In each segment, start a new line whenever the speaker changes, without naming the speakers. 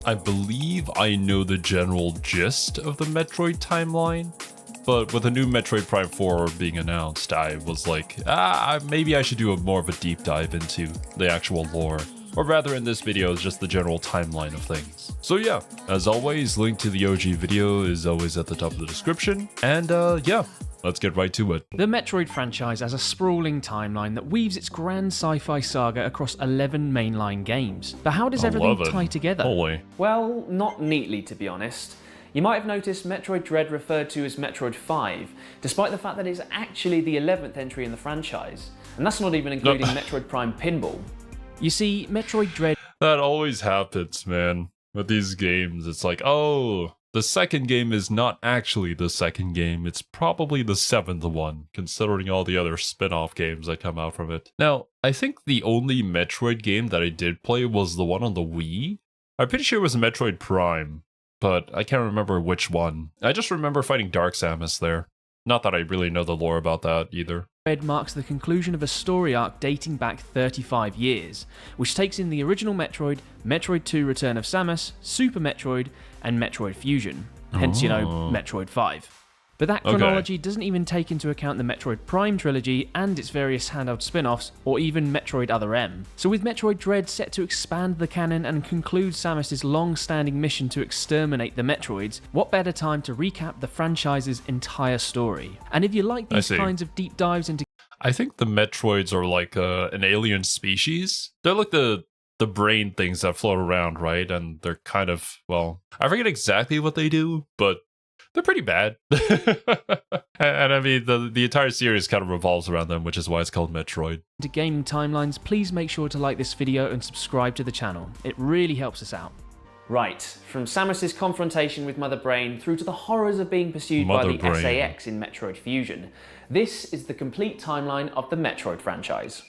I believe I know the general gist of the Metroid timeline, but with a new Metroid Prime 4 being announced, I was like, maybe I should do more of a deep dive into the actual lore. Or rather, in this video, is just the general timeline of things. So yeah, as always, link to the OG video is always at the top of the description. And yeah, let's get right to it.
The Metroid franchise has a sprawling timeline that weaves its grand sci-fi saga across 11 mainline games. But how does everything tie together?
Holy.
Well, not neatly, to be honest. You might have noticed Metroid Dread referred to as Metroid 5, despite the fact that it's actually the 11th entry in the franchise. And that's not even including Metroid Prime Pinball.
You see, Metroid Dread...
That always happens, man. With these games, it's like, oh, the second game is not actually the second game. It's probably the 7th one, considering all the other spin-off games that come out from it. Now, I think the only Metroid game that I did play was the one on the Wii. I'm pretty sure it was Metroid Prime, but I can't remember which one. I just remember fighting Dark Samus there. Not that I really know the lore about that either.
Dread marks the conclusion of a story arc dating back 35 years, which takes in the original Metroid, Metroid 2 Return of Samus, Super Metroid, and Metroid Fusion. Hence, Metroid 5. But that chronology doesn't even take into account the Metroid Prime trilogy and its various handheld spin-offs, or even Metroid Other M. So with Metroid Dread set to expand the canon and conclude Samus' long-standing mission to exterminate the Metroids, what better time to recap the franchise's entire story? And if you like these kinds of deep dives into...
I think the Metroids are like an alien species. They're like the brain things that float around, right? And they're kind of, well, I forget exactly what they do, but they're pretty bad. and I mean, the entire series kind of revolves around them, which is why it's called Metroid.
To gaming timelines, please make sure to like this video and subscribe to the channel. It really helps us out.
Right, from Samus' confrontation with Mother Brain through to the horrors of being pursued by the SAX in Metroid Fusion, this is the complete timeline of the Metroid franchise.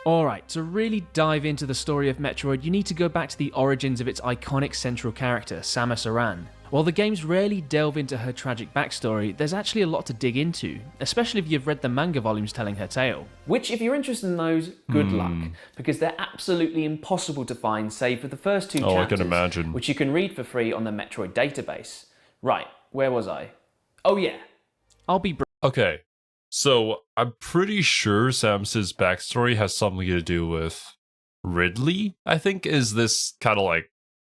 Alright, to really dive into the story of Metroid, you need to go back to the origins of its iconic central character, Samus Aran. While the games rarely delve into her tragic backstory, there's actually a lot to dig into, especially if you've read the manga volumes telling her tale.
Which, if you're interested in those, good luck, because they're absolutely impossible to find save for the first two chapters,
I can imagine.
Which you can read for free on the Metroid database. Right, where was I? Oh yeah.
I'll be
Okay. So, I'm pretty sure Samus's backstory has something to do with Ridley, I think, is this kind of like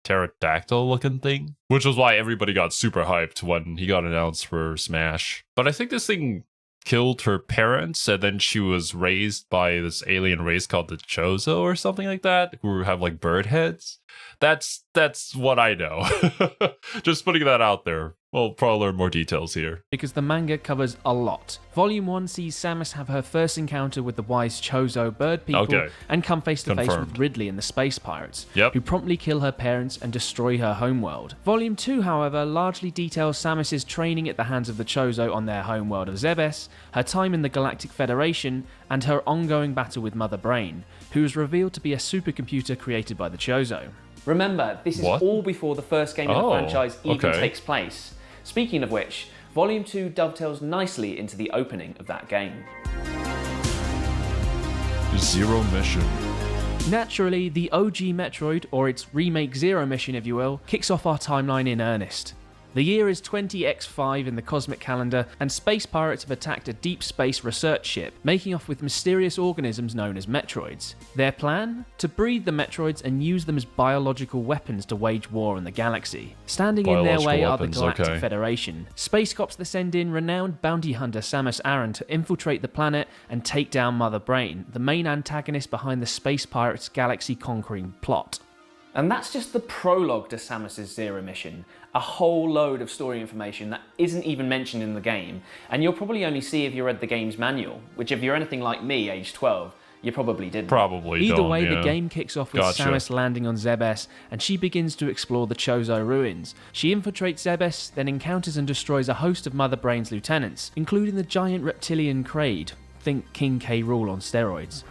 pterodactyl looking thing. Which was why everybody got super hyped when he got announced for Smash. But I think this thing killed her parents, and then she was raised by this alien race called the Chozo or something like that, who have like bird heads. That's what I know. Just putting that out there. We'll probably learn more details here.
Because the manga covers a lot. Volume 1 sees Samus have her first encounter with the wise Chozo bird people and come face to face with Ridley and the space pirates, who promptly kill her parents and destroy her homeworld. Volume 2, however, largely details Samus's training at the hands of the Chozo on their homeworld of Zebes, her time in the Galactic Federation, and her ongoing battle with Mother Brain, who is revealed to be a supercomputer created by the Chozo.
Remember, this is all before the first game of the franchise even takes place. Speaking of which, Volume 2 dovetails nicely into the opening of that game.
Zero Mission.
Naturally, the OG Metroid, or its remake Zero Mission if you will, kicks off our timeline in earnest. The year is 20X5 in the cosmic calendar, and space pirates have attacked a deep space research ship, making off with mysterious organisms known as Metroids. Their plan? To breed the Metroids and use them as biological weapons to wage war in the galaxy. Standing in their way are the Galactic Federation, space cops that send in renowned bounty hunter Samus Aran to infiltrate the planet and take down Mother Brain, the main antagonist behind the space pirates' galaxy-conquering plot.
And that's just the prologue to Samus' Zero Mission, a whole load of story information that isn't even mentioned in the game, and you'll probably only see if you read the game's manual, which if you're anything like me, age 12, you probably didn't.
Either way, the game kicks off with Samus landing on Zebes, and she begins to explore the Chozo ruins. She infiltrates Zebes, then encounters and destroys a host of Mother Brain's lieutenants, including the giant reptilian Kraid. Think King K. Rool on steroids.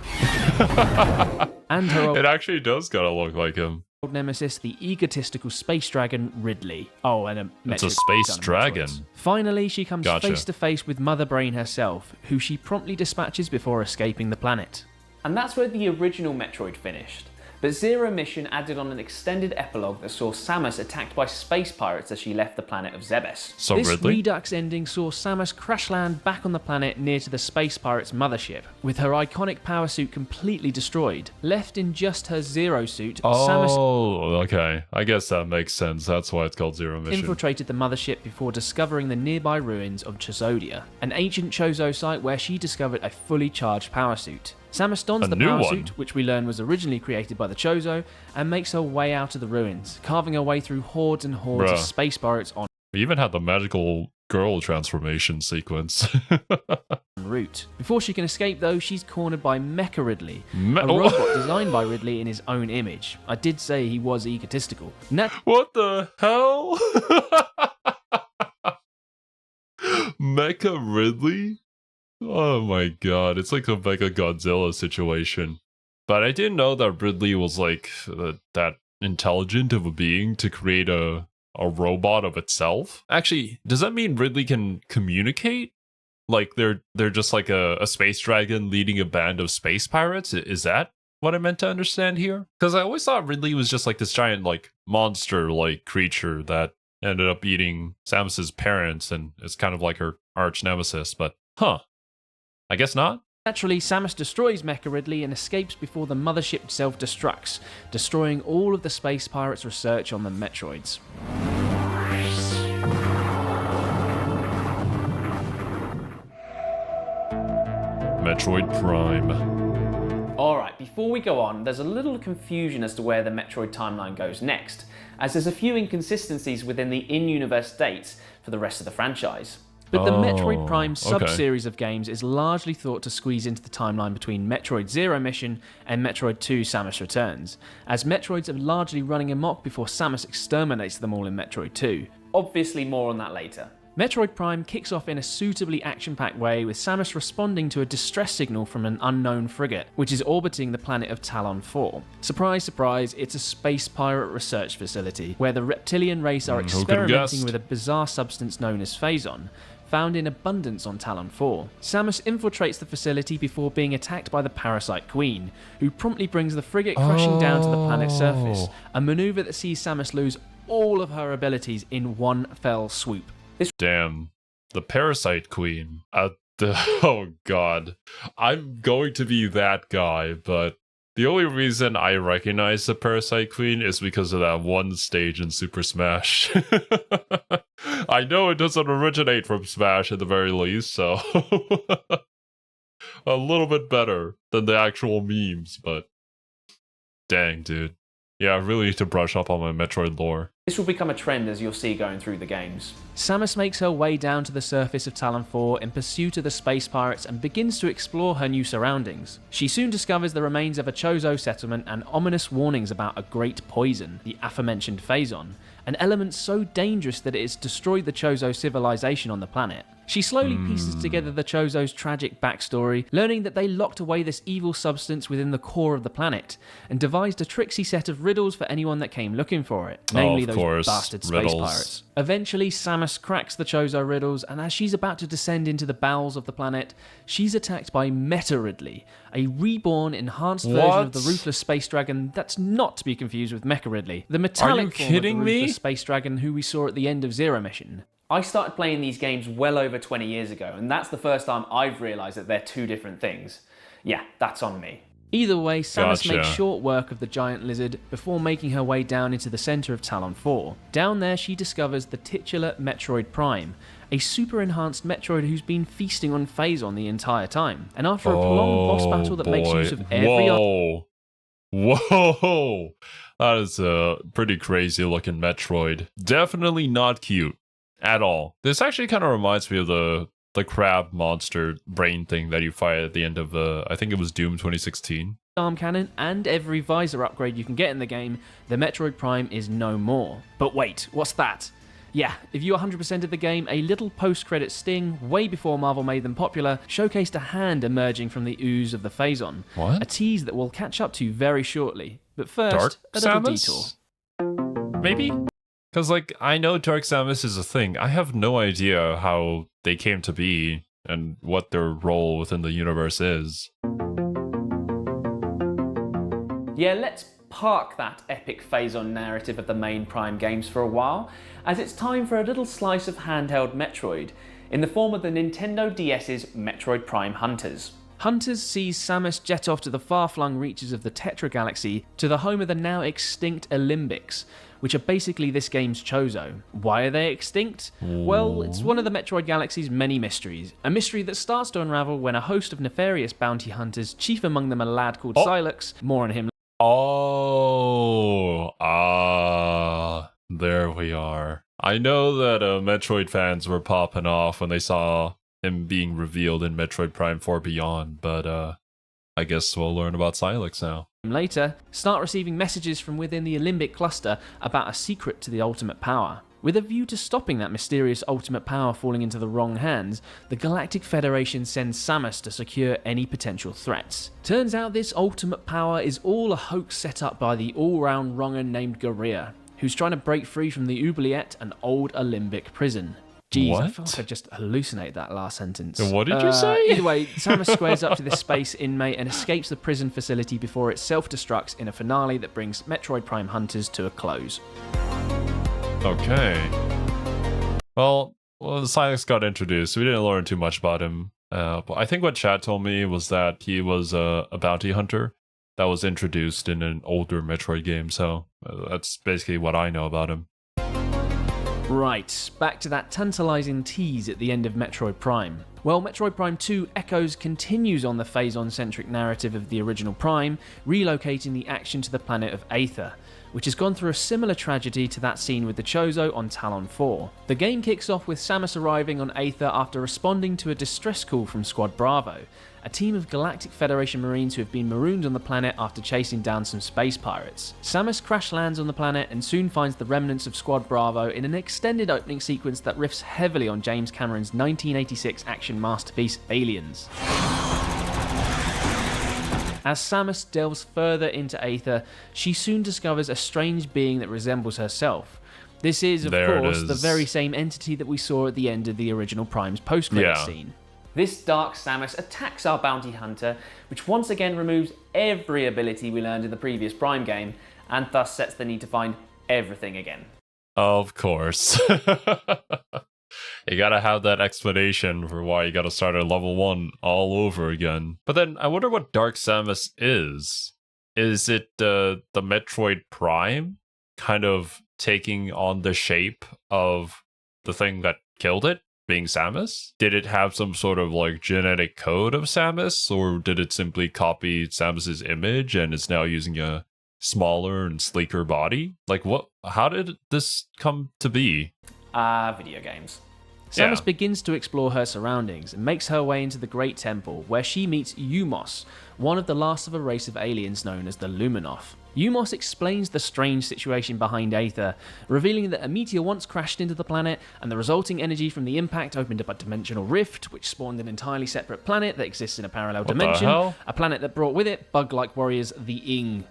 And her
It actually does kind of look like him.
nemesis, the egotistical space dragon Ridley. Oh, and
it's a space dragon.
Finally, she comes
Gotcha.
face to face with Mother Brain herself, who she promptly dispatches before escaping the planet.
And that's where the original Metroid finished. But Zero Mission added on an extended epilogue that saw Samus attacked by space pirates as she left the planet of Zebes.
So
This
Ridley?
Redux ending saw Samus crash land back on the planet near to the space pirates' mothership, with her iconic power suit completely destroyed. Left in just her Zero suit, Samus
Okay. I guess that makes sense. That's why it's called Zero Mission.
infiltrated the mothership before discovering the nearby ruins of Chozodia, an ancient Chozo site where she discovered a fully charged power suit. Samus dons the power suit, which we learn was originally created by the Chozo, and makes her way out of the ruins, carving her way through hordes and hordes of space pirates en
We even had the magical girl transformation sequence.
route. Before she can escape, though, she's cornered by Mecha Ridley, a robot designed by Ridley in his own image. I did say he was egotistical.
What the hell? Mecha Ridley? Oh my god, it's like a Mega Godzilla situation. But I didn't know that Ridley was like that intelligent of a being to create a robot of itself. Actually, does that mean Ridley can communicate? Like they're just like a space dragon leading a band of space pirates? Is that what I meant to understand here? Because I always thought Ridley was just like this giant like monster like creature that ended up eating Samus's parents and is kind of like her arch nemesis, but I guess not.
Naturally, Samus destroys Mecha Ridley and escapes before the mothership self-destructs, destroying all of the space pirates' research on the Metroids.
Metroid Prime.
Alright, before we go on, there's a little confusion as to where the Metroid timeline goes next, as there's a few inconsistencies within the in-universe dates for the rest of the franchise.
But the Metroid Prime sub-series of games is largely thought to squeeze into the timeline between Metroid Zero Mission and Metroid 2 Samus Returns, as Metroids are largely running amok before Samus exterminates them all in Metroid 2.
Obviously more on that later.
Metroid Prime kicks off in a suitably action-packed way, with Samus responding to a distress signal from an unknown frigate, which is orbiting the planet of Talon 4. Surprise, surprise, it's a space pirate research facility, where the reptilian race are experimenting with a bizarre substance known as Phazon, found in abundance on Talon 4. Samus infiltrates the facility before being attacked by the Parasite Queen, who promptly brings the frigate crashing down to the planet's surface, a maneuver that sees Samus lose all of her abilities in one fell swoop.
Damn. The Parasite Queen. Oh god. I'm going to be that guy, but the only reason I recognize the Parasite Queen is because of that one stage in Super Smash. I know it doesn't originate from Smash at the very least, so a little bit better than the actual memes, but dang, dude. Yeah, I really need to brush up on my Metroid lore.
This will become a trend as you'll see going through the games.
Samus makes her way down to the surface of Talon 4 in pursuit of the space pirates and begins to explore her new surroundings. She soon discovers the remains of a Chozo settlement and ominous warnings about a great poison, the aforementioned Phazon, an element so dangerous that it has destroyed the Chozo civilization on the planet. She slowly pieces together the Chozo's tragic backstory, learning that they locked away this evil substance within the core of the planet, and devised a tricksy set of riddles for anyone that came looking for it, namely those bastard space pirates. Eventually, Samus cracks the Chozo riddles, and as she's about to descend into the bowels of the planet, she's attacked by Mecha Ridley, a reborn, enhanced version of the ruthless space dragon that's not to be confused with Mecha Ridley, the metallic form of the ruthless space dragon who we saw at the end of Zero Mission.
I started playing these games well over 20 years ago, and that's the first time I've realised that they're two different things. Yeah, that's on me.
Either way, Samus makes short work of the giant lizard before making her way down into the centre of Talon 4. Down there, she discovers the titular Metroid Prime, a super enhanced Metroid who's been feasting on Phazon the entire time. And after a prolonged boss battle that makes use of every...
Whoa! That is a pretty crazy looking Metroid. Definitely not cute at all. This actually kind of reminds me of the crab monster brain thing that you fight at the end of I think it was Doom 2016.
Arm cannon and every visor upgrade you can get in the game, the Metroid Prime is no more. But wait, what's that? Yeah, if you 100%ed the game, a little post-credit sting, way before Marvel made them popular, showcased a hand emerging from the ooze of the Phazon.
What?
A tease that we'll catch up to very shortly. But first, a little detour.
Maybe? Because, like, I know Dark Samus is a thing. I have no idea how they came to be and what their role within the universe is.
Yeah, let's park that epic phase-on narrative of the main Prime games for a while, as it's time for a little slice of handheld Metroid, in the form of the Nintendo DS's Metroid Prime Hunters.
Hunters sees Samus jet off to the far-flung reaches of the Tetra Galaxy to the home of the now extinct Olympics, which are basically this game's Chozo. Why are they extinct? Well, it's one of the Metroid Galaxy's many mysteries. A mystery that starts to unravel when a host of nefarious bounty hunters, chief among them a lad called Silex, more on him.
There we are. I know that Metroid fans were popping off when they saw him being revealed in Metroid Prime 4 Beyond, but I guess we'll learn about Silex now.
Later, start receiving messages from within the Olympic cluster about a secret to the ultimate power. With a view to stopping that mysterious ultimate power falling into the wrong hands, the Galactic Federation sends Samus to secure any potential threats. Turns out this ultimate power is all a hoax set up by the all-round wronger named Guerrilla, who's trying to break free from the oubliette, an old Olympic prison. Jeez,
What?
I felt like I just hallucinated that last sentence.
And what did you say?
Either way, Samus squares up to this space inmate and escapes the prison facility before it self-destructs in a finale that brings Metroid Prime Hunters to a close.
Okay. Well, Silex got introduced. We didn't learn too much about him. But I think what Chad told me was that he was a bounty hunter that was introduced in an older Metroid game. So that's basically what I know about him.
Right, back to that tantalising tease at the end of Metroid Prime. Well, Metroid Prime 2 echoes continues on the phase-on-centric narrative of the original Prime, relocating the action to the planet of Aether, which has gone through a similar tragedy to that seen with the Chozo on Talon 4. The game kicks off with Samus arriving on Aether after responding to a distress call from Squad Bravo, a team of Galactic Federation Marines who have been marooned on the planet after chasing down some space pirates. Samus crash lands on the planet and soon finds the remnants of Squad Bravo in an extended opening sequence that riffs heavily on James Cameron's 1986 action masterpiece Aliens. As Samus delves further into Aether, she soon discovers a strange being that resembles herself. This is, of course, the very same entity that we saw at the end of the original Prime's post-credits scene.
This dark Samus attacks our bounty hunter, which once again removes every ability we learned in the previous Prime game, and thus sets the need to find everything again.
Of course. You gotta have that explanation for why you gotta start at level 1 all over again. But then, I wonder what Dark Samus is. Is it the Metroid Prime kind of taking on the shape of the thing that killed it? Being Samus? Did it have some sort of like genetic code of Samus, or did it simply copy Samus's image and is now using a smaller and sleeker body? Like what? How did this come to be?
Video games.
Samus begins to explore her surroundings and makes her way into the Great Temple, where she meets Umos, one of the last of a race of aliens known as the Luminoth. Umos explains the strange situation behind Aether, revealing that a meteor once crashed into the planet, and the resulting energy from the impact opened up a dimensional rift, which spawned an entirely separate planet that exists in a parallel dimension, a planet that brought with it bug-like warriors, the Ing.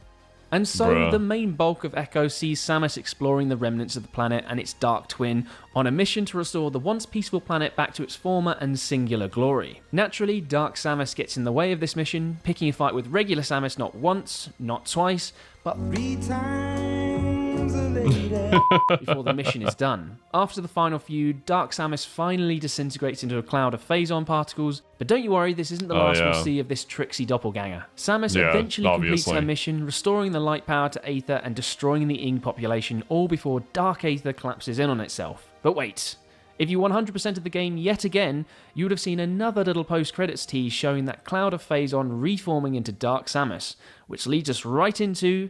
And so the main bulk of Echo sees Samus exploring the remnants of the planet and its dark twin on a mission to restore the once peaceful planet back to its former and singular glory. Naturally, Dark Samus gets in the way of this mission, picking a fight with regular Samus not once, not twice, but 3 times later before the mission is done. After the final feud, Dark Samus finally disintegrates into a cloud of phazon particles, but don't you worry, this isn't the last we'll see of this tricksy doppelganger. Samus eventually completes her mission, restoring the light power to Aether and destroying the Ing population, all before Dark Aether collapses in on itself. But wait, if you 100% of the game yet again, you would have seen another little post-credits tease showing that cloud of phazon reforming into Dark Samus, which leads us right into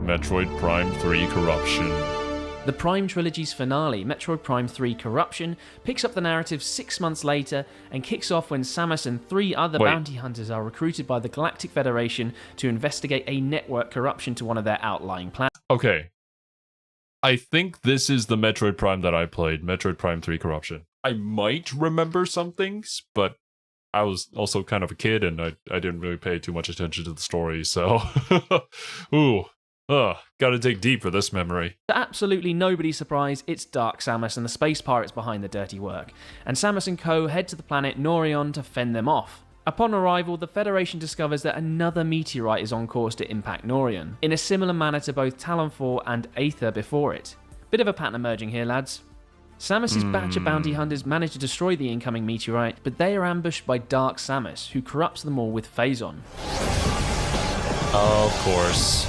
Metroid Prime 3 Corruption.
The Prime Trilogy's finale, Metroid Prime 3 Corruption, picks up the narrative 6 months later and kicks off when Samus and 3 other bounty hunters are recruited by the Galactic Federation to investigate a network corruption to one of their outlying planets.
Okay. I think this is the Metroid Prime that I played, Metroid Prime 3 Corruption. I might remember some things, but I was also kind of a kid and I didn't really pay too much attention to the story, so... Ooh. Gotta dig deep for this memory.
To absolutely nobody's surprise, it's Dark Samus and the space pirates behind the dirty work, and Samus and co. head to the planet Norion to fend them off. Upon arrival, the Federation discovers that another meteorite is on course to impact Norion, in a similar manner to both Talon 4 and Aether before it. Bit of a pattern emerging here, lads. Samus's batch of bounty hunters manage to destroy the incoming meteorite, but they are ambushed by Dark Samus, who corrupts them all with Phazon.
Of course.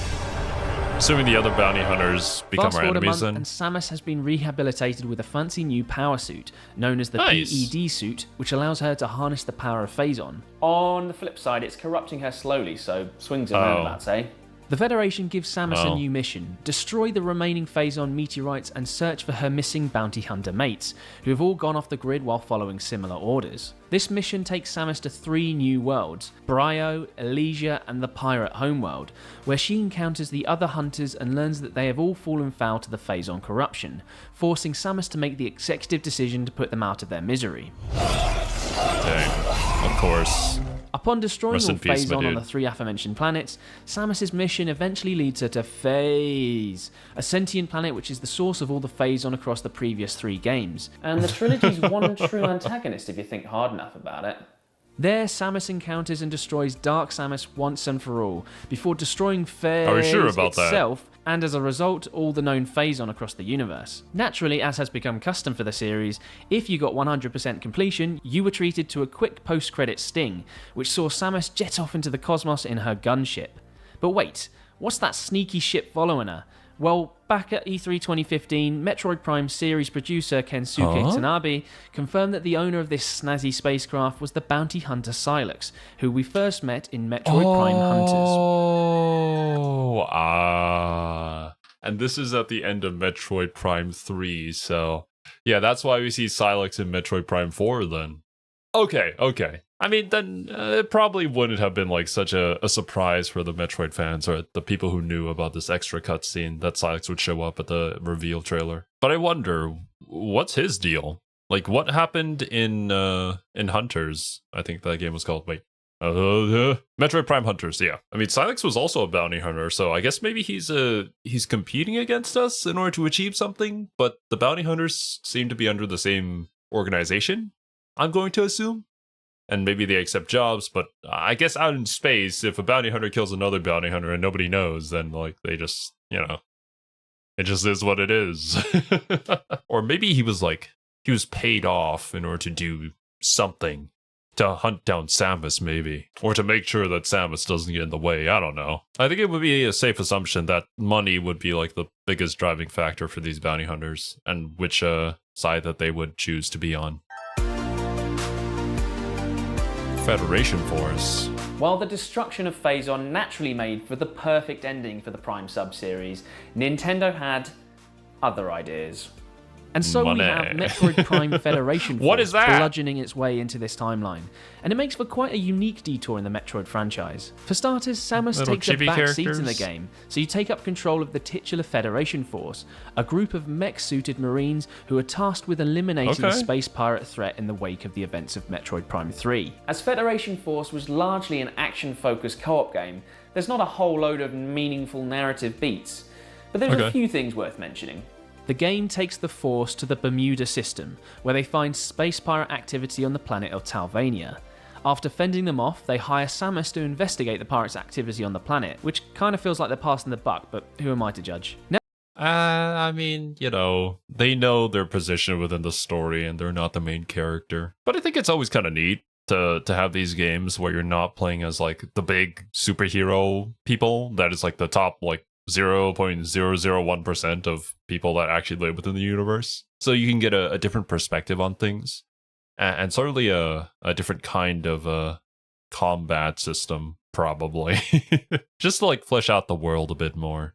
Assuming the other bounty hunters become
Fast
our
forward a
enemies
month,
then.
and Samus has been rehabilitated with a fancy new power suit, known as the PED suit, which allows her to harness the power of Phazon.
On the flip side, it's corrupting her slowly, so swings and roundabouts, eh?
The Federation gives Samus a new mission: destroy the remaining Phazon meteorites and search for her missing bounty hunter mates, who have all gone off the grid while following similar orders. This mission takes Samus to 3 new worlds: Brio, Elysia, and the Pirate Homeworld, where she encounters the other hunters and learns that they have all fallen foul to the Phazon corruption, forcing Samus to make the executive decision to put them out of their misery.
Dang, of course.
Upon destroying
Rest
all
in peace, my
Phazon on
dude.
the 3 aforementioned planets, Samus's mission eventually leads her to Phase, a sentient planet which is the source of all the Phazon across the previous 3 games.
And the trilogy's one true antagonist if you think hard enough about it.
There, Samus encounters and destroys Dark Samus once and for all, before destroying Phase
Are we sure about that?
itself, and as a result, all the known Phazon across the universe. Naturally, as has become custom for the series, if you got 100% completion, you were treated to a quick post-credit sting, which saw Samus jet off into the cosmos in her gunship. But wait, what's that sneaky ship following her? Well, back at E3 2015, Metroid Prime series producer Kensuke Tanabe confirmed that the owner of this snazzy spacecraft was the bounty hunter Silex, who we first met in Metroid Prime Hunters.
And this is at the end of Metroid Prime 3, so yeah, that's why we see Silex in Metroid Prime 4 then. Okay. I mean, then it probably wouldn't have been like such a surprise for the Metroid fans or the people who knew about this extra cutscene that Silex would show up at the reveal trailer. But I wonder, what's his deal? Like, what happened in Hunters? I think that game was called. Wait. Metroid Prime Hunters, yeah. I mean, Silex was also a bounty hunter, so I guess maybe he's competing against us in order to achieve something, but the bounty hunters seem to be under the same organization, I'm going to assume. And maybe they accept jobs, but I guess out in space, if a bounty hunter kills another bounty hunter and nobody knows, then like they just, it just is what it is. Or maybe he was paid off in order to do something. To hunt down Samus, maybe. Or to make sure that Samus doesn't get in the way. I don't know. I think it would be a safe assumption that money would be like the biggest driving factor for these bounty hunters, and which side that they would choose to be on. Federation Force.
While the destruction of Phazon naturally made for the perfect ending for the Prime sub-series, Nintendo had other ideas.
And so we have Metroid Prime Federation Force
What is that?
bludgeoning its way into this timeline. And it makes for quite a unique detour in the Metroid franchise. For starters, Samus
Little
takes a
chibi
back seat in the
characters.
game, so you take up control of the titular Federation Force, a group of mech-suited Marines who are tasked with eliminating the space pirate threat in the wake of the events of Metroid Prime 3.
As Federation Force was largely an action-focused co-op game, there's not a whole load of meaningful narrative beats. But there's a few things worth mentioning.
The game takes the Force to the Bermuda system, where they find space pirate activity on the planet of Talvania. After fending them off, they hire Samus to investigate the pirates' activity on the planet, which kind of feels like they're passing the buck, but who am I to judge? Now,
I mean, they know their position within the story and they're not the main character. But I think it's always kind of neat to have these games where you're not playing as like the big superhero people that is like the top like 0.001% of people that actually live within the universe. So you can get a different perspective on things. And certainly a different kind of combat system, probably. Just to like flesh out the world a bit more.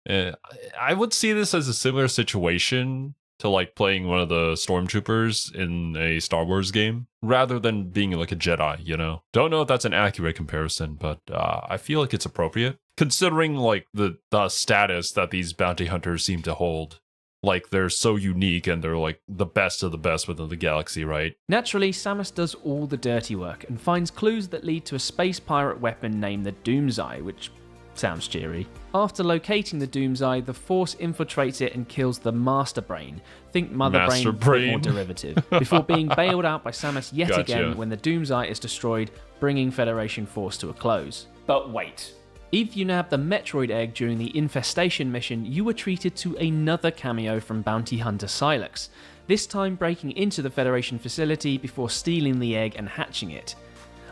I would see this as a similar situation to like playing one of the stormtroopers in a Star Wars game, rather than being like a Jedi, Don't know if that's an accurate comparison, but I feel like it's appropriate. Considering like the status that these bounty hunters seem to hold. Like they're so unique and they're like the best of the best within the galaxy, right?
naturally, Samus does all the dirty work and finds clues that lead to a space pirate weapon named the Doomseye, which Sounds cheery. After locating the Doom's Eye, the Force infiltrates it and kills the Master Brain. Think Mother
Master
Brain,
Brain.
more derivative. Before being bailed out by Samus yet again when the Doom's Eye is destroyed, bringing Federation Force to a close.
But wait.
If you nabbed the Metroid Egg during the Infestation mission, you were treated to another cameo from bounty hunter Silex, this time breaking into the Federation facility before stealing the egg and hatching it.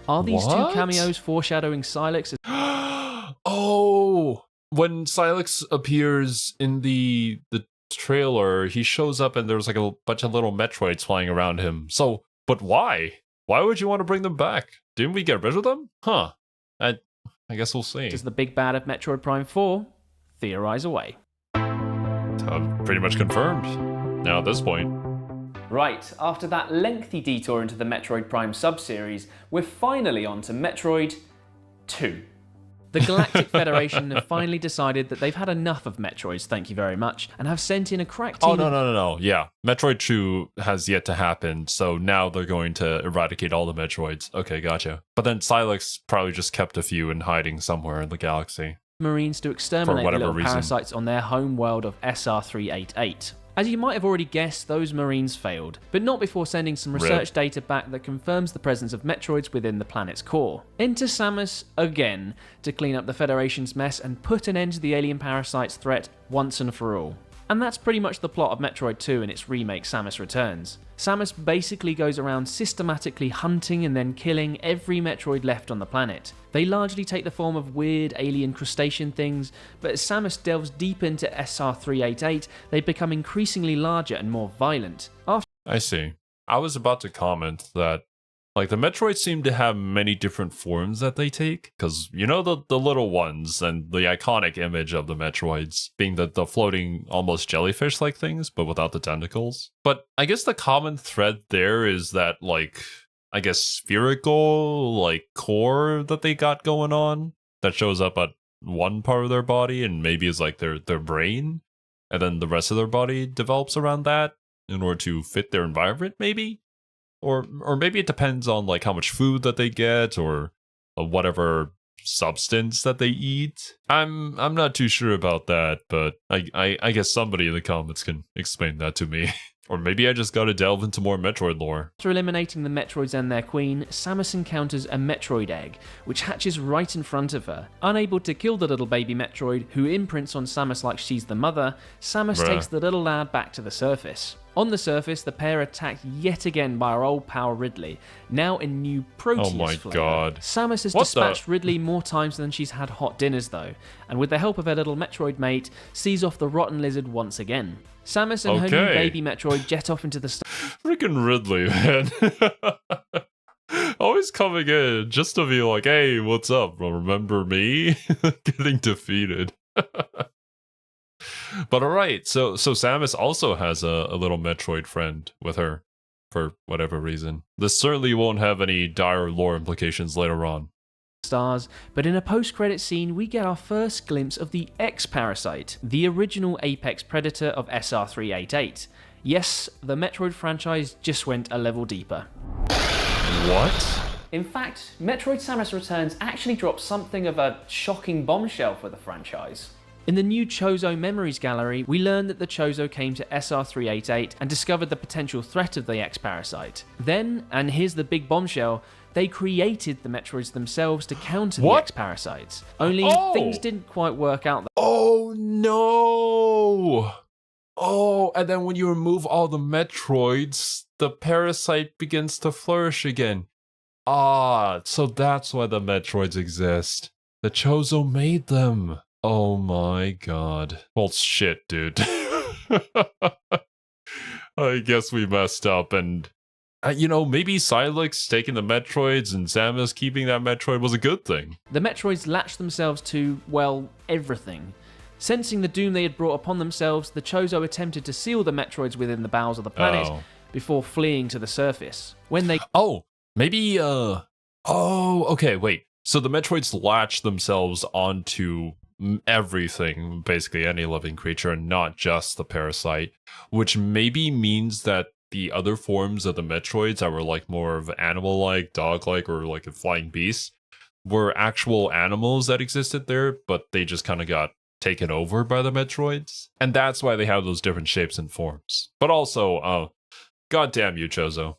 Are these two cameos foreshadowing Silex?
Oh, when Silex appears in the trailer, he shows up and there's like a bunch of little Metroids flying around him. So, but why? Why would you want to bring them back? Didn't we get rid of them? Huh. I guess we'll see.
Does the big bad of Metroid Prime 4 theorize away?
Pretty much confirmed now at this point.
Right, after that lengthy detour into the Metroid Prime subseries, we're finally on to Metroid 2.
The Galactic Federation have finally decided that they've had enough of Metroids, thank you very much, and have sent in a crack team.
Oh, no. Yeah. Metroid 2 has yet to happen, so now they're going to eradicate all the Metroids. Okay, gotcha. But then Silex probably just kept a few in hiding somewhere in the galaxy.
Marines to exterminate the little
reason.
parasites on their home world of SR388. As you might have already guessed, those Marines failed, but not before sending some research data back that confirms the presence of Metroids within the planet's core. Enter Samus again to clean up the Federation's mess and put an end to the alien parasites threat once and for all. And that's pretty much the plot of Metroid 2 and its remake Samus Returns. Samus basically goes around systematically hunting and then killing every Metroid left on the planet. They largely take the form of weird alien crustacean things, but as Samus delves deep into SR388, they become increasingly larger and more violent.
I see. I was about to comment that like the Metroids seem to have many different forms that they take, because you know the little ones and the iconic image of the Metroids being the floating almost jellyfish-like things, but without the tentacles. But I guess the common thread there is that like I guess spherical like core that they got going on that shows up at one part of their body and maybe is like their brain, and then the rest of their body develops around that in order to fit their environment, maybe. Or maybe it depends on like how much food that they get or whatever substance that they eat. I'm not too sure about that, but I guess somebody in the comments can explain that to me. Or maybe I just gotta delve into more Metroid lore.
After eliminating the Metroids and their queen, Samus encounters a Metroid egg, which hatches right in front of her. Unable to kill the little baby Metroid, who imprints on Samus like she's the mother, Samus takes the little lad back to the surface. On the surface, the pair are attacked yet again by our old pal Ridley, now in new Proteus
Oh my
flavor.
god.
Samus has dispatched Ridley more times than she's had hot dinners though, and with the help of her little Metroid mate, sees off the rotten lizard once again. Samus and her new baby Metroid jet off into the
Freaking Ridley, man. Always coming in just to be like, hey, what's up? Remember me? Getting defeated. But alright, so Samus also has a little Metroid friend with her for whatever reason. This certainly won't have any dire lore implications later on.
stars, but in a post-credit scene we get our first glimpse of the X-Parasite, the original apex predator of SR388. Yes, the Metroid franchise just went a level deeper.
What?
In fact, Metroid Samus Returns actually dropped something of a shocking bombshell for the franchise.
In the new Chozo Memories Gallery, we learn that the Chozo came to SR388 and discovered the potential threat of the X-Parasite. Then, and here's the big bombshell, they created the Metroids themselves to counter the X-Parasites. Only things didn't quite work out.
Oh no! Oh, and then when you remove all the Metroids, the parasite begins to flourish again. Ah, so that's why the Metroids exist. The Chozo made them. Oh my god. Well, shit, dude. I guess we messed up, and you know, maybe Silex taking the Metroids and Samus keeping that Metroid was a good thing.
The Metroids latched themselves to, well, everything. Sensing the doom they had brought upon themselves, the Chozo attempted to seal the Metroids within the bowels of the planet before fleeing to the surface. When they...
Maybe, okay, wait. So the Metroids latch themselves onto everything, basically any living creature, and not just the parasite, which maybe means that the other forms of the Metroids that were like more of animal-like, dog-like, or like a flying beast, were actual animals that existed there, but they just kind of got taken over by the Metroids. And that's why they have those different shapes and forms. But also, god damn you, Chozo.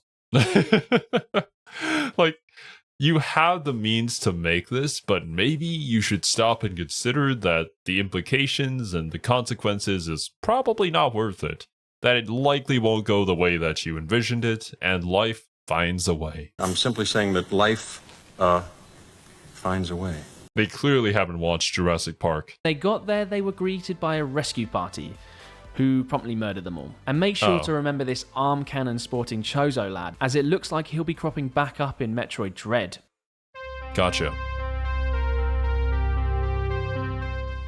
Like, you have the means to make this, but maybe you should stop and consider that the implications and the consequences is probably not worth it. That it likely won't go the way that you envisioned it, and life finds a way.
I'm simply saying that life, finds a way.
They clearly haven't watched Jurassic Park.
They got there, they were greeted by a rescue party, who promptly murdered them all. And make sure to remember this arm cannon sporting Chozo lad, as it looks like he'll be cropping back up in Metroid Dread.
Gotcha.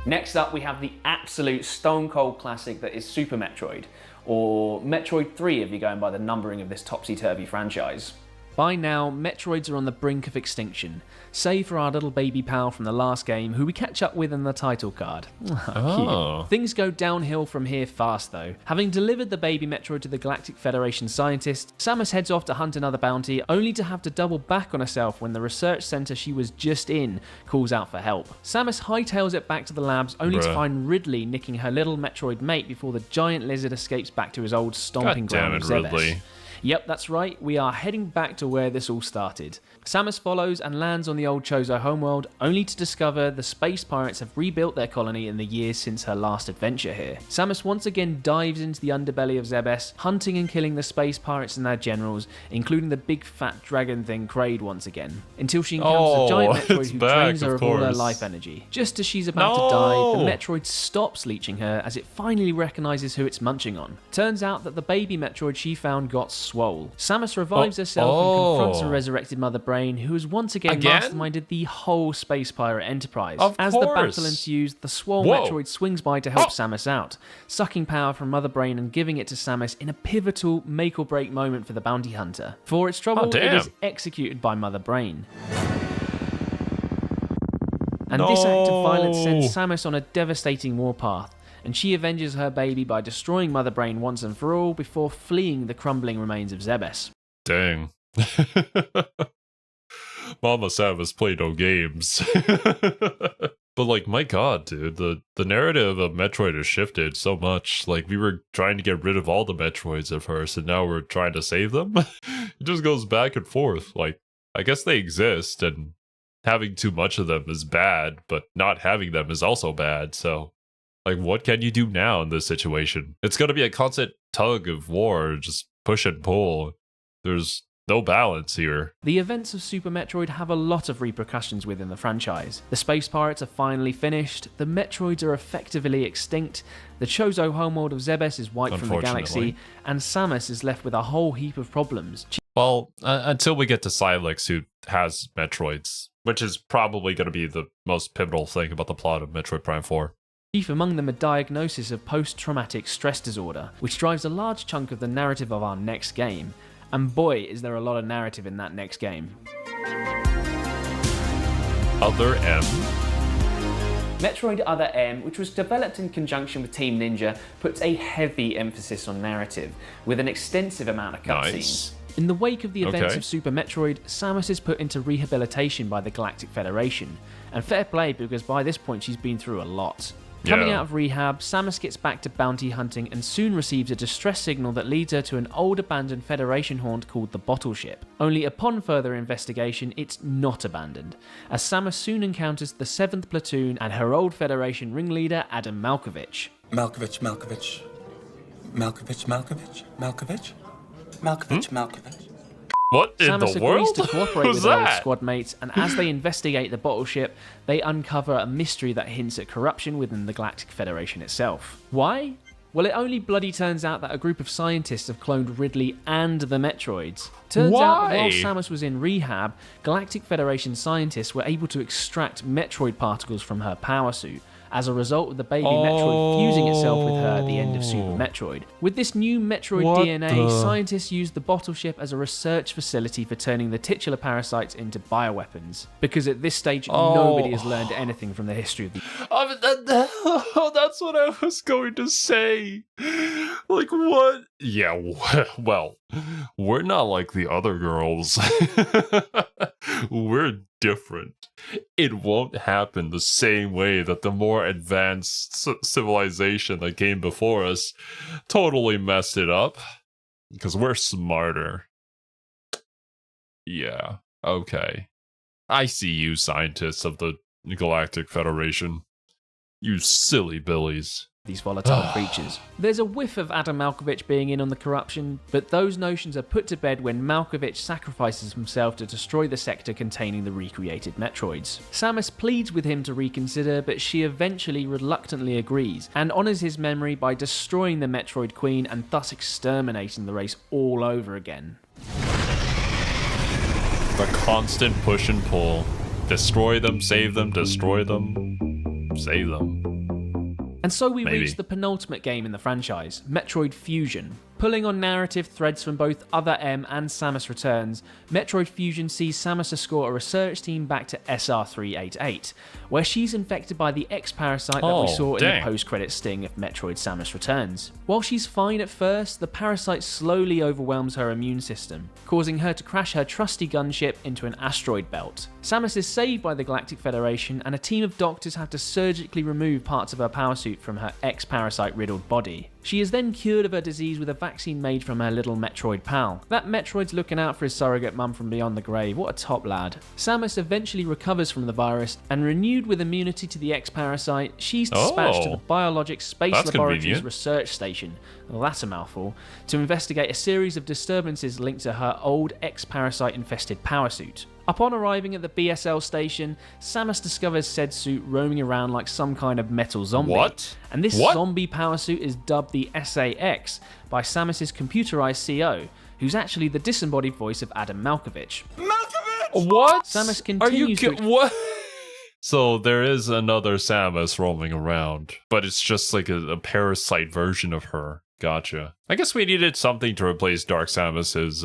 Next up, we have the absolute stone cold classic that is Super Metroid, or Metroid 3 if you're going by the numbering of this topsy-turvy franchise.
By now, Metroids are on the brink of extinction, save for our little baby pal from the last game who we catch up with in the title card. Cute. Things go downhill from here fast though. Having delivered the baby Metroid to the Galactic Federation scientist, Samus heads off to hunt another bounty, only to have to double back on herself when the research center she was just in calls out for help. Samus hightails it back to the labs, only to find Ridley nicking her little Metroid mate before the giant lizard escapes back to his old stomping ground of Zebes.
Ridley.
Yep, that's right, we are heading back to where this all started. Samus follows and lands on the old Chozo homeworld, only to discover the space pirates have rebuilt their colony in the years since her last adventure here. Samus once again dives into the underbelly of Zebes, hunting and killing the space pirates and their generals, including the big fat dragon thing Kraid once again, until she encounters a giant Metroid who drains her of all her life energy. Just as she's about to die, the Metroid stops leeching her as it finally recognises who it's munching on. Turns out that the baby Metroid she found got swole. Samus revives herself and confronts a resurrected Mother Brain, who has once again masterminded the whole space pirate enterprise. As the battle ensues, the swole Metroid swings by to help Samus out, sucking power from Mother Brain and giving it to Samus in a pivotal make-or-break moment for the bounty hunter. For its trouble, it is executed by Mother Brain. And this act of violence sends Samus on a devastating warpath, and she avenges her baby by destroying Mother Brain once and for all before fleeing the crumbling remains of Zebes.
Dang. Mama Samus played no games. But like, my god, dude, the narrative of Metroid has shifted so much. Like, we were trying to get rid of all the Metroids at first, and now we're trying to save them. It just goes back and forth. Like, I guess they exist, and having too much of them is bad, but not having them is also bad, so like, what can you do now in this situation? It's going to be a constant tug of war, just push and pull. There's no balance here.
The events of Super Metroid have a lot of repercussions within the franchise. The space pirates are finally finished, the Metroids are effectively extinct, the Chozo homeworld of Zebes is wiped from the galaxy, and Samus is left with a whole heap of problems.
Well, until we get to Silex, who has Metroids, which is probably going to be the most pivotal thing about the plot of Metroid Prime 4.
Chief among them a diagnosis of post-traumatic stress disorder, which drives a large chunk of the narrative of our next game. And boy, is there a lot of narrative in that next game.
Other M?
Metroid Other M, which was developed in conjunction with Team Ninja, puts a heavy emphasis on narrative, with an extensive amount of cutscenes.
In the wake of the events of Super Metroid, Samus is put into rehabilitation by the Galactic Federation. And fair play, because by this point she's been through a lot. Coming out of rehab, Samus gets back to bounty hunting and soon receives a distress signal that leads her to an old abandoned Federation haunt called the Bottle Ship. Only upon further investigation, it's not abandoned, as Samus soon encounters the 7th Platoon and her old Federation ringleader, Adam Malkovich.
Malkovich.
What in
Samus
the
agrees
world?
to cooperate
Who's
with her old
that?
squad mates, and as they investigate the bottle ship, they uncover a mystery that hints at corruption within the Galactic Federation itself. Why? Well, it only bloody turns out that a group of scientists have cloned Ridley and the Metroids. Turns out that while Samus was in rehab, Galactic Federation scientists were able to extract Metroid particles from her power suit, as a result of the baby Metroid fusing itself with her at the end of Super Metroid. With this new Metroid DNA, scientists used the bottle ship as a research facility for turning the titular parasites into bioweapons. Because at this stage, nobody has learned anything from the history of the...
That's what I was going to say. Like, what? Yeah, well, we're not like the other girls. We're different. It won't happen the same way that the more advanced civilization that came before us totally messed it up. Because we're smarter. Yeah, okay. I see you, scientists of the Galactic Federation. You silly billies.
These volatile creatures. There's a whiff of Adam Malkovich being in on the corruption, but those notions are put to bed when Malkovich sacrifices himself to destroy the sector containing the recreated Metroids. Samus pleads with him to reconsider, but she eventually reluctantly agrees, and honours his memory by destroying the Metroid Queen and thus exterminating the race all over again.
The constant push and pull. Destroy them, save them, destroy them, save them.
And so we
Maybe.
reach the penultimate game in the franchise, Metroid Fusion. Pulling on narrative threads from both Other M and Samus Returns, Metroid Fusion sees Samus escort a research team back to SR388, where she's infected by the X-Parasite that we saw in the post-credit sting of Metroid Samus Returns. While she's fine at first, the parasite slowly overwhelms her immune system, causing her to crash her trusty gunship into an asteroid belt. Samus is saved by the Galactic Federation, and a team of doctors have to surgically remove parts of her power suit from her X-Parasite riddled body. She is then cured of her disease with a vaccine made from her little Metroid pal. That Metroid's looking out for his surrogate mum from beyond the grave, what a top lad. Samus eventually recovers from the virus, and renewed with immunity to the X-Parasite, she's dispatched to the Biologics Space Laboratories
convenient.
Research Station, well, that's a mouthful, to investigate a series of disturbances linked to her old X-Parasite infested power suit. Upon arriving at the BSL station, Samus discovers said suit roaming around like some kind of metal zombie.
What?
And this zombie power suit is dubbed the SAX by Samus's computerized CO, who's actually the disembodied voice of Adam Malkovich.
What?
Samus continues to...
What? So there is another Samus roaming around, but it's just like a parasite version of her. Gotcha. I guess we needed something to replace Dark Samus's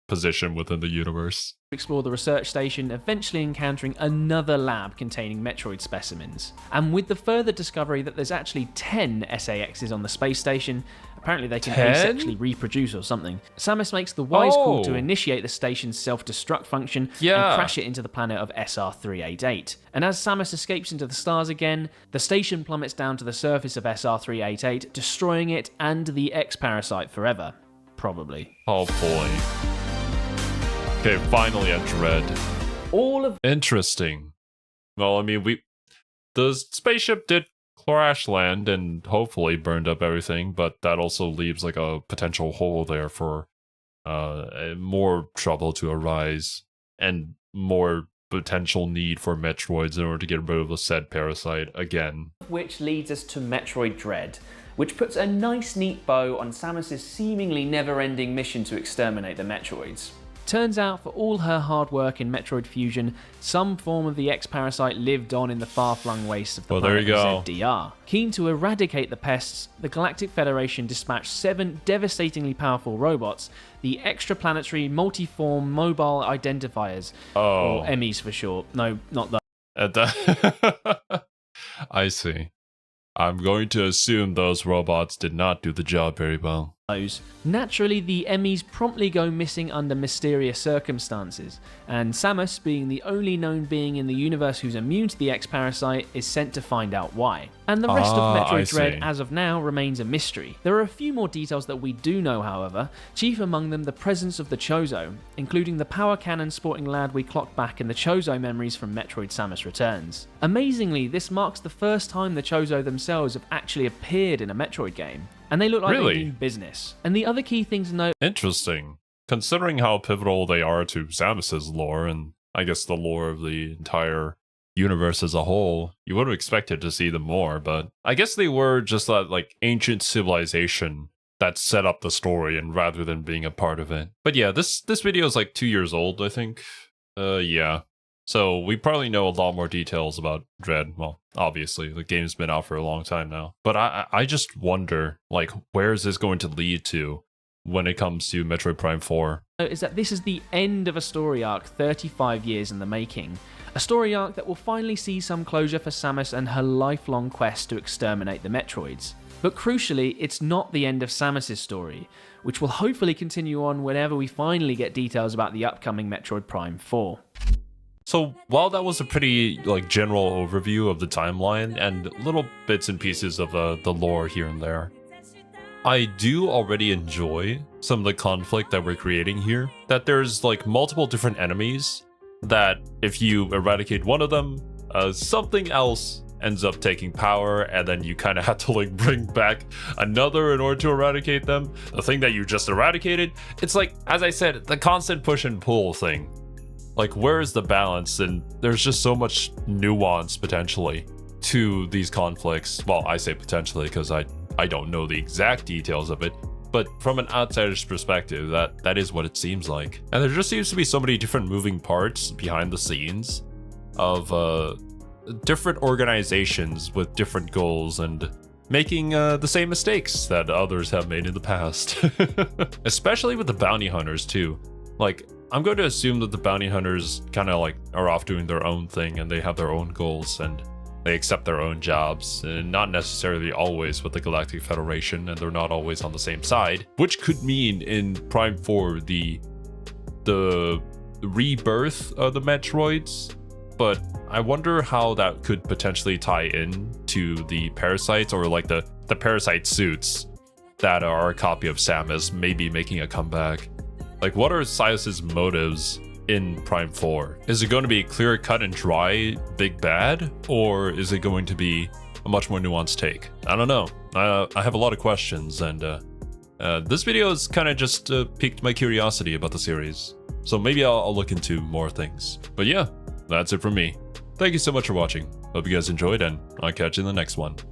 position within the universe.
Explore the research station, eventually encountering another lab containing Metroid specimens. And with the further discovery that there's actually 10 SAXs on the space station, apparently they can
10?
asexually reproduce or something, Samus makes the wise call to initiate the station's self-destruct function and crash it into the planet of SR388. And as Samus escapes into the stars again, the station plummets down to the surface of SR388, destroying it and the X-Parasite forever. Probably.
Oh boy. Okay, finally a Dread. Interesting. Well, I mean, the spaceship did crash land and hopefully burned up everything, but that also leaves like a potential hole there for more trouble to arise and more potential need for Metroids in order to get rid of the said parasite again.
Which leads us to Metroid Dread, which puts a nice neat bow on Samus's seemingly never-ending mission to exterminate the Metroids.
Turns out, for all her hard work in Metroid Fusion, some form of the X-Parasite lived on in the far-flung wastes of the planet ZDR. Keen to eradicate the pests, the Galactic Federation dispatched 7 devastatingly powerful robots, the Extraplanetary Multiform Mobile Identifiers, or MEs for short. No, not that.
I see. I'm going to assume those robots did not do the job very well.
Naturally, the MEs promptly go missing under mysterious circumstances, and Samus, being the only known being in the universe who's immune to the X-Parasite, is sent to find out why. And the rest of Metroid Dread, as of now, remains a mystery. There are a few more details that we do know, however, chief among them the presence of the Chozo, including the power cannon sporting lad we clocked back in the Chozo memories from Metroid Samus Returns. Amazingly, this marks the first time the Chozo themselves have actually appeared in a Metroid game. And they look like they mean business. And the other key thing to note...
Interesting. Considering how pivotal they are to Samus's lore, and I guess the lore of the entire universe as a whole, you would have expected to see them more, but I guess they were just that, like, ancient civilization that set up the story, and rather than being a part of it. But yeah, this video is like 2 years old, I think. Yeah. So we probably know a lot more details about Dread. Well, obviously, the game's been out for a long time now. But I just wonder, like, where is this going to lead to when it comes to Metroid Prime 4?
Is that this is the end of a story arc 35 years in the making. A story arc that will finally see some closure for Samus and her lifelong quest to exterminate the Metroids. But crucially, it's not the end of Samus's story, which will hopefully continue on whenever we finally get details about the upcoming Metroid Prime 4.
So while that was a pretty like general overview of the timeline and little bits and pieces of the lore here and there, I do already enjoy some of the conflict that we're creating here. That there's like multiple different enemies that if you eradicate one of them, something else ends up taking power, and then you kind of have to like bring back another in order to eradicate them. The thing that you just eradicated, it's like, as I said, the constant push and pull thing. Like, where is the balance? And there's just so much nuance potentially to these conflicts. Well, I say potentially because I don't know the exact details of it, but from an outsider's perspective, that is what it seems like. And there just seems to be so many different moving parts behind the scenes of different organizations with different goals and making the same mistakes that others have made in the past. Especially with the bounty hunters too. Like, I'm going to assume that the bounty hunters kind of like are off doing their own thing and they have their own goals and they accept their own jobs, and not necessarily always with the Galactic Federation, and they're not always on the same side, which could mean in Prime 4 the rebirth of the Metroids. But I wonder how that could potentially tie in to the parasites, or like the parasite suits that are a copy of Samus maybe making a comeback. Like, what are Silas's motives in Prime 4? Is it going to be clear cut and dry big bad, or is it going to be a much more nuanced take? I don't know. I have a lot of questions, and this video has kind of just piqued my curiosity about the series. So maybe I'll look into more things. But yeah, that's it from me. Thank you so much for watching. Hope you guys enjoyed, and I'll catch you in the next one.